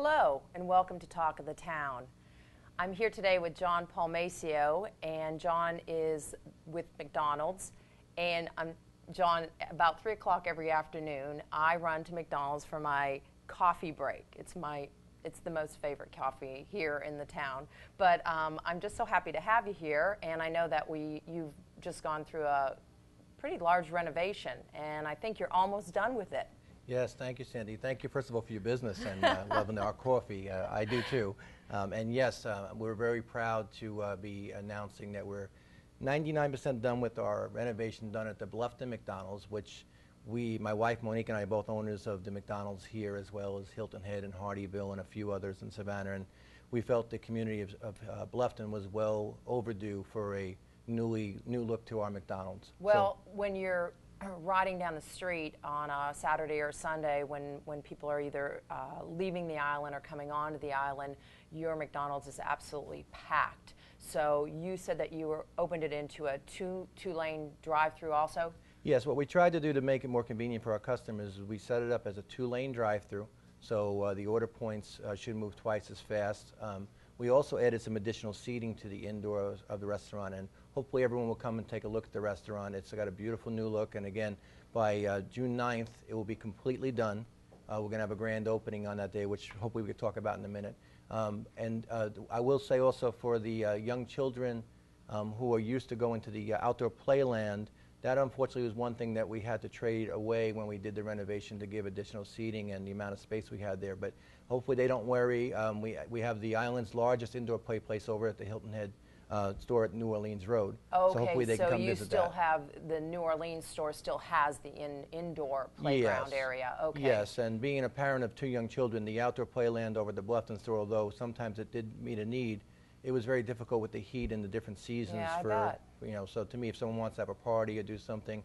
Hello, and welcome to Talk of the Town. I'm here today with John Palmaccio, and John is with McDonald's. And John, about 3 o'clock every afternoon, I run to McDonald's for my coffee break. It's the most favorite coffee here in the town. But I'm just so happy to have you here, and I know that you've just gone through a pretty large renovation, and I think you're almost done with it. Yes, thank you, Sandy. Thank you, first of all, for your business and loving our coffee. I do, too. And yes, we're very proud to be announcing that we're 99% done with our renovation done at the Bluffton McDonald's, which my wife, Monique, and I are both owners of the McDonald's here, as well as Hilton Head and Hardeeville and a few others in Savannah. And we felt the community of Bluffton was well overdue for a new look to our McDonald's. Well, when you're riding down the street on a Saturday or Sunday when people are either leaving the island or coming onto the island, your McDonald's is absolutely packed. So you said that you opened it into a two-lane drive-through also? Yes, what we tried to do to make it more convenient for our customers is we set it up as a 2-lane drive-through, so the order points should move twice as fast. We also added some additional seating to the indoors of the restaurant, and hopefully everyone will come and take a look at the restaurant. It's got a beautiful new look, and again, by June 9th, it will be completely done. We're going to have a grand opening on that day, which hopefully we can talk about in a minute. And I will say also for the young children who are used to going to the outdoor playland, that unfortunately was one thing that we had to trade away when we did the renovation to give additional seating and the amount of space we had there. But hopefully they don't worry. We have the island's largest indoor play place over at the Hilton Head store at New Orleans Road. Okay, so hopefully they can come visit that. So you still have, the New Orleans store still has the indoor playground area. Okay. Yes, and being a parent of 2 young children, the outdoor playland over at the Bluffton store, although sometimes it did meet a need, it was very difficult with the heat and the different seasons. Yeah, I bet. So to me, if someone wants to have a party or do something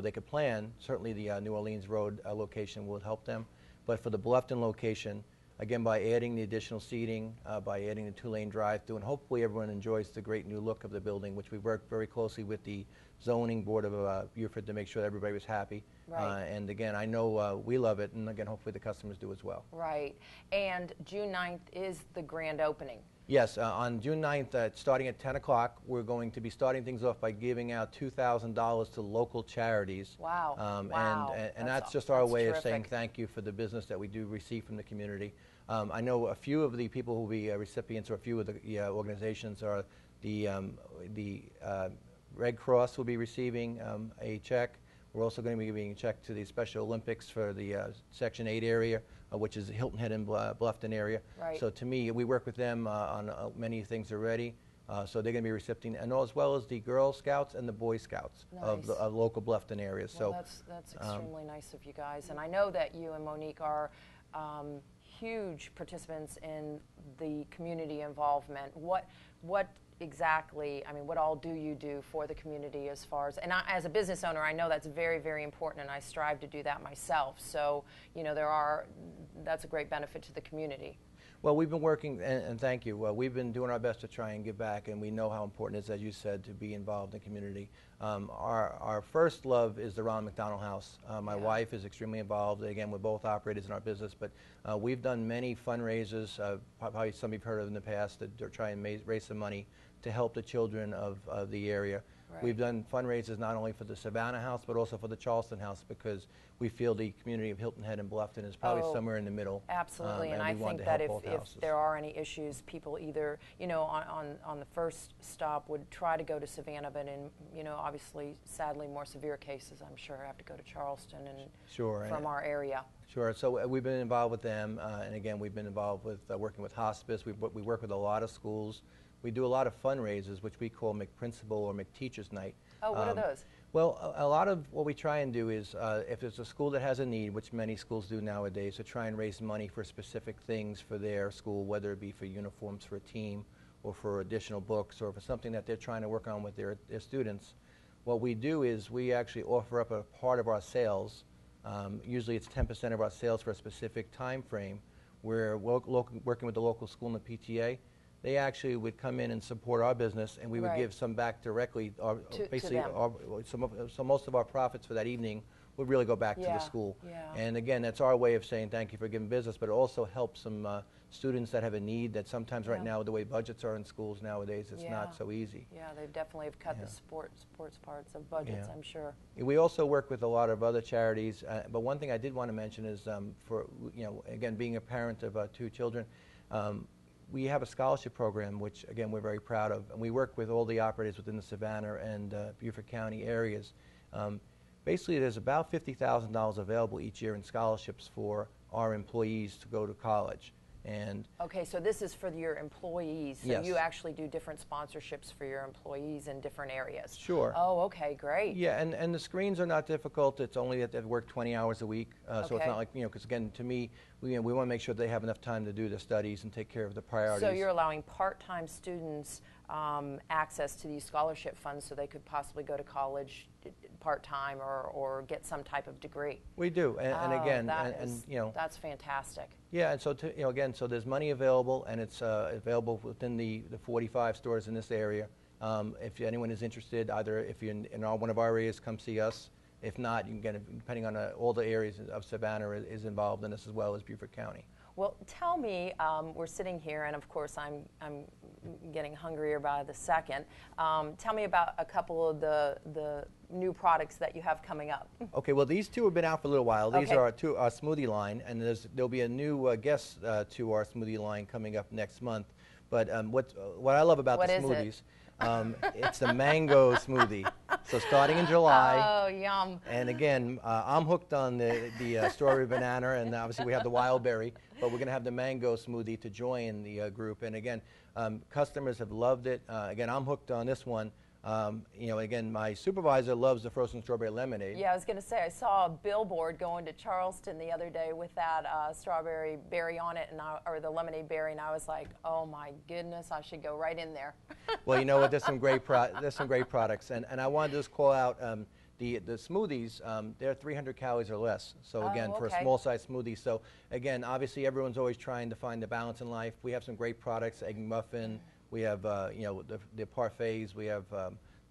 they could plan, certainly the New Orleans Road location will help them. But for the Bluffton location, again, by adding the additional seating, by adding the 2-lane drive-through, and hopefully everyone enjoys the great new look of the building, which we worked very closely with the zoning board of Beaufort to make sure that everybody was happy. Right. And again, I know we love it, and again, hopefully the customers do as well. Right. And June 9th is the grand opening. Yes, on June 9th, starting at 10 o'clock, we're going to be starting things off by giving out $2,000 to local charities. Wow. Wow. And that's just our way terrific. of saying thank you for the business that we do receive from the community. I know a few of the people who will be recipients, or a few of the organizations, are the Red Cross will be receiving a check. We're also going to be giving a check to the Special Olympics for the Section 8 area, which is the Hilton Head and Bluffton area. Right. So to me, we work with them on many things already. So they're going to be recipients, and as well as the Girl Scouts and the Boy Scouts of the local Bluffton areas. Well, that's extremely nice of you guys. And I know that you and Monique are huge participants in the community involvement. What exactly, I mean, what all do you do for the community as far as, and as a business owner, I know that's very, very important, and I strive to do that myself. So, that's a great benefit to the community. Well, we've been working, and thank you. We've been doing our best to try and give back, and we know how important it is, as you said, to be involved in the community. Our first love is the Ronald McDonald House. My wife is extremely involved. Again, we're both operators in our business, but we've done many fundraisers, probably some you've heard of in the past, that try and raise some money to help the children of the area. Right. We've done fundraisers not only for the Savannah House, but also for the Charleston House, because we feel the community of Hilton Head and Bluffton is probably somewhere in the middle. Absolutely, and I think that if there are any issues, people either, on the first stop would try to go to Savannah, but in, obviously, sadly, more severe cases, I'm sure, have to go to Charleston and from our area. Sure. So we've been involved with them, and again, we've been involved with working with hospice. We work with a lot of schools. We do a lot of fundraisers, which we call McPrincipal or McTeachers Night. Oh, what are those? Well, a lot of what we try and do is, if there's a school that has a need, which many schools do nowadays, to try and raise money for specific things for their school, whether it be for uniforms for a team or for additional books or for something that they're trying to work on with their students. What we do is we actually offer up a part of our sales. Usually it's 10% of our sales for a specific time frame. We're working with the local school and the PTA they actually would come in and support our business, and we would Right. give some back directly. Basically, them. so most of our profits for that evening would really go back to Yeah, the school. yeah. And again, that's our way of saying thank you for giving business, but it also helps some students that have a need that sometimes right Yeah. now, the way budgets are in schools nowadays, it's Yeah. not so easy. Yeah, they definitely have cut Yeah. the sports parts of budgets, Yeah. I'm sure. We also work with a lot of other charities, but one thing I did want to mention is, for again, being a parent of 2 children, we have a scholarship program, which again we're very proud of, and we work with all the operators within the Savannah and Beaufort County areas. Basically, there's about $50,000 available each year in scholarships for our employees to go to college. And Okay, so this is for your employees. So Yes. you actually do different sponsorships for your employees in different areas. Sure. Oh, okay, great. Yeah, and the screens are not difficult. It's only that they work 20 hours a week, so it's Okay. not like, because again, to me, we want to make sure they have enough time to do their studies and take care of the priorities. So you're allowing part-time students access to these scholarship funds so they could possibly go to college part-time or get some type of degree. We do, and again, that's fantastic. Yeah, and so again, so there's money available, and it's available within the 45 stores in this area. If anyone is interested, either if you're in one of our areas, come see us. If not, you can get it, depending on all the areas of Savannah is involved in this, as well as Beaufort County. Well, tell me, we're sitting here, and of course I'm getting hungrier by the second. Tell me about a couple of the new products that you have coming up. Okay, well, these 2 have been out for a little while. These Okay. are our smoothie line, and there'll be a new guest to our smoothie line coming up next month. But what I love about What the is it? smoothies, it's the mango smoothie. So starting in July. Oh, yum. And again, I'm hooked on the strawberry banana, and obviously we have the wild berry, but we're going to have the mango smoothie to join the group. And again, customers have loved it. Again, I'm hooked on this one. Again, my supervisor loves the frozen strawberry lemonade. Yeah, I was going to say, I saw a billboard going to Charleston the other day with that strawberry berry on it, or the lemonade berry, and I was like, oh my goodness, I should go right in there. Well, you know what? There's some great products, and I wanted to just call out the smoothies. They're 300 calories or less. So again, for a okay. small size smoothie. So again, obviously everyone's always trying to find the balance in life. We have some great products: egg muffin. We have the parfaits. We have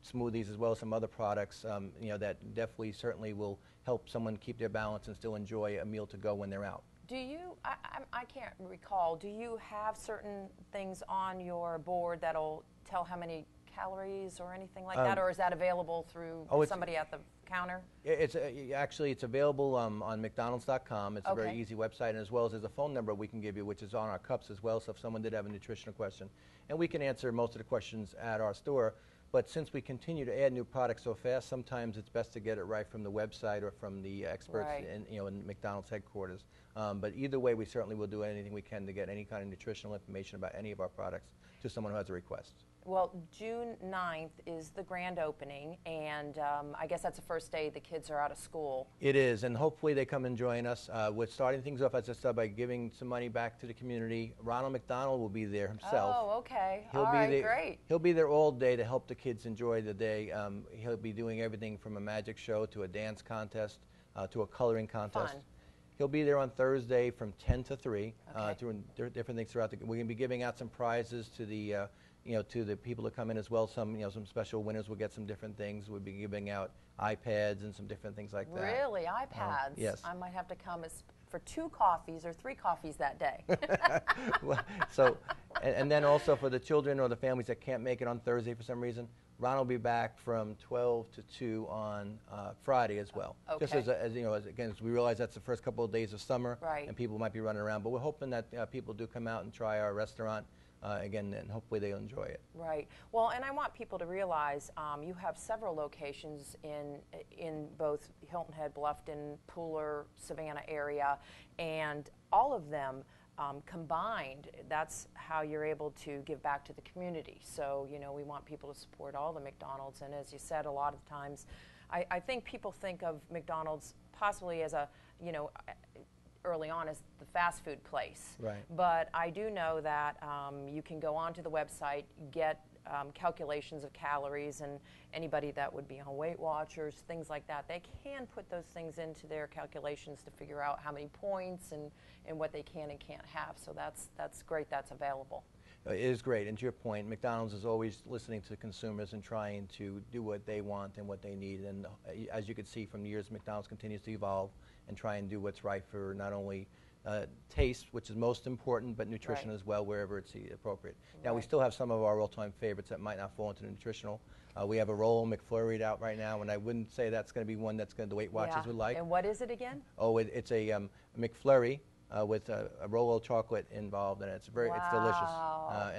smoothies, as well as some other products that definitely certainly will help someone keep their balance and still enjoy a meal to go when they're out. Do you, I can't recall, do you have certain things on your board that'll tell how many calories or anything like that, or is that available through somebody at the counter? It's actually it's available on McDonald's.com. It's a very Okay. easy website, and as well as there's a phone number we can give you, which is on our cups as well. So if someone did have a nutritional question, and we can answer most of the questions at our store. But since we continue to add new products so fast, sometimes it's best to get it right from the website or from the experts Right. in McDonald's headquarters. But either way, we certainly will do anything we can to get any kind of nutritional information about any of our products to someone who has a request. Well, June 9th is the grand opening, and I guess that's the first day the kids are out of school. It is, and hopefully they come and join us. We're starting things off, as I said, by giving some money back to the community. Ronald McDonald will be there himself. Oh, okay. He'll All be right, there, great. He'll be there all day to help the kids enjoy the day. He'll be doing everything from a magic show to a dance contest to a coloring contest. Fun. He'll be there on Thursday from 10 to 3, Okay. doing different things throughout the. We're going to be giving out some prizes to the. To the people that come in as well. Some special winners will get some different things. We'll be giving out iPads and some different things like that. Really? iPads? Yes. I might have to come for 2 coffees or 3 coffees that day. Well, so, and then also for the children or the families that can't make it on Thursday for some reason, Ron will be back from 12 to 2 on Friday as well. Okay. Just as we realize that's the first couple of days of summer, Right. and people might be running around. But we're hoping that people do come out and try our restaurant again, and hopefully they'll enjoy it. Right. Well, and I want people to realize you have several locations in both Hilton Head, Bluffton, Pooler, Savannah area, and all of them combined, that's how you're able to give back to the community. So, we want people to support all the McDonald's, and as you said, a lot of times, I think people think of McDonald's possibly as a, early on as the fast food place. Right. But I do know that you can go onto the website, get calculations of calories, and anybody that would be on Weight Watchers, things like that, they can put those things into their calculations to figure out how many points and what they can and can't have. So that's great that's available. It is great, and to your point, McDonald's is always listening to consumers and trying to do what they want and what they need. And as you can see from the years, McDonald's continues to evolve and try and do what's right for not only taste, which is most important, but nutrition Right. as well, wherever it's appropriate. Now, we Right. still have some of our all-time favorites that might not fall into the nutritional. We have a roll McFlurry out right now, and I wouldn't say that's going to be one that's going to the Weight Watchers would like. And what is it again? Oh, it's a McFlurry with a roll of chocolate involved, and it's delicious. Wow.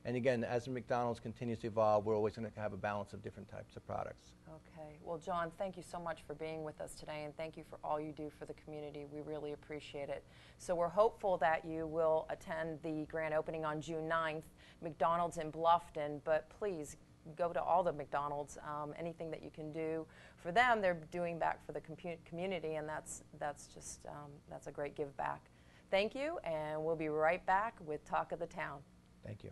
And again, as McDonald's continues to evolve, we're always going to have a balance of different types of products. Okay. Well, John, thank you so much for being with us today, and thank you for all you do for the community. We really appreciate it. So we're hopeful that you will attend the grand opening on June 9th, McDonald's in Bluffton, but please go to all the McDonald's. Anything that you can do for them, they're doing back for the community, and that's a great give back. Thank you, and we'll be right back with Talk of the Town. Thank you.